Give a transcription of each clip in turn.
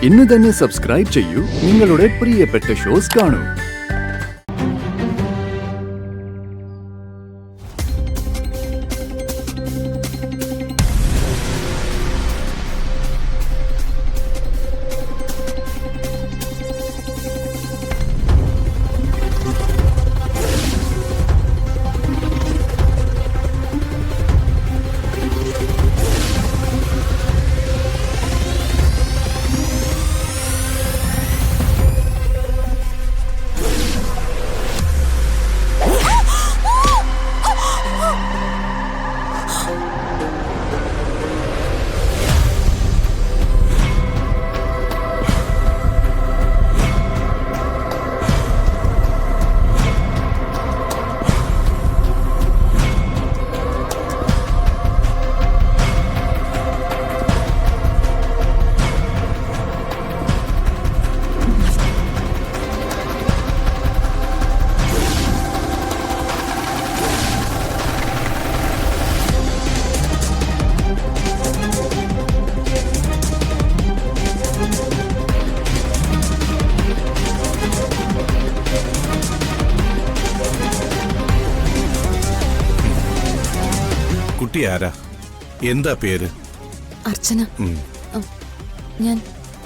ഇന്ന് തന്നെ സബ്സ്ക്രൈബ് ചെയ്യൂ, നിങ്ങളുടെ പ്രിയപ്പെട്ട ഷോസ് കാണൂ. കുട്ടി ആരാ? എന്താ പേര്? അർച്ചന. ഞാൻ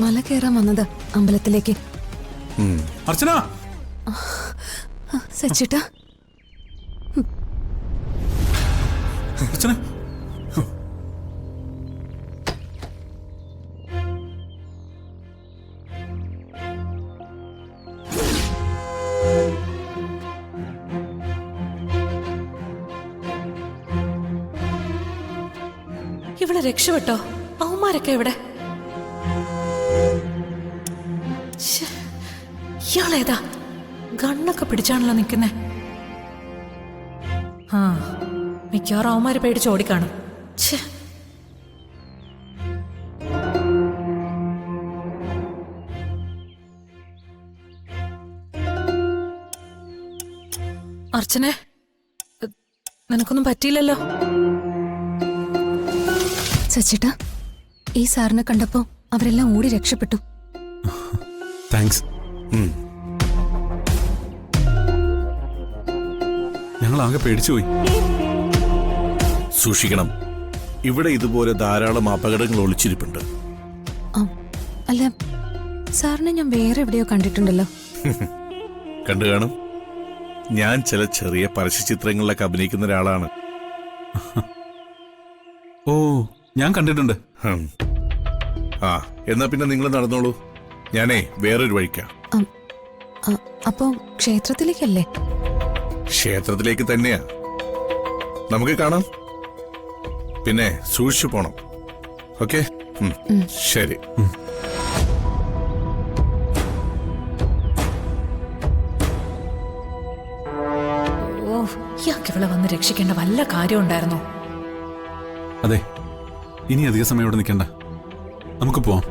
മല കയറാൻ വന്നത് അമ്പലത്തിലേക്ക്. അർച്ചന. സച്ചിട്ടാ. അർച്ചന. ഇവിടെ രക്ഷപ്പെട്ടോ? അവന്മാരൊക്കെ എവിടെ? ഇയാളേതാ ഗണ്ണൊക്കെ പിടിച്ചാണല്ലോ നിൽക്കുന്നേ. ആ, മിക്കവാറും അവന്മാര് പേടിച്ച് ഓടിക്കാണും. അർച്ചനെ, നിനക്കൊന്നും പറ്റിയില്ലല്ലോ? സച്ചിട്ടാ, ഈ സാറിനെ കണ്ടപ്പോ അവരെല്ലാം ഓടി രക്ഷപ്പെട്ടു. താങ്ക്സ്. ഞങ്ങൾ ആകെ പേടിച്ചുപോയി. സൂക്ഷിക്കണം, ഇവിടെ ഇതുപോലെ ധാരാളം അപകടങ്ങൾ ഒളിച്ചിരിപ്പുണ്ട്. അല്ല, സാറിനെ ഞാൻ വേറെ എവിടെയോ കണ്ടിട്ടുണ്ടല്ലോ. കണ്ടു കാണും. ഞാൻ ചില ചെറിയ പരസ്യചിത്രങ്ങളിലൊക്കെ അഭിനയിക്കുന്ന ഒരാളാണ്. ഓ, ഞാൻ കണ്ടിട്ടുണ്ട്. ആ, എന്നാ പിന്നെ നിങ്ങൾ നടന്നോളൂ, ഞാനേ വേറൊരു വഴിക്കാം. അപ്പോ ക്ഷേത്രത്തിലേക്കല്ലേ? ക്ഷേത്രത്തിലേക്ക് തന്നെയാ. നമുക്ക് കാണാം. പിന്നെ സൂക്ഷിച്ചു പോണം. ഓക്കെ, ശരി. ഓ, ഇയാൾക്ക് ഇവിടെ വന്ന് രക്ഷിക്കേണ്ട വല്ല കാര്യം ഉണ്ടായിരുന്നോ? അതെ, ഇനി അധിക സമയം ഇവിടെ നിൽക്കണ്ട, നമുക്ക് പോവാം.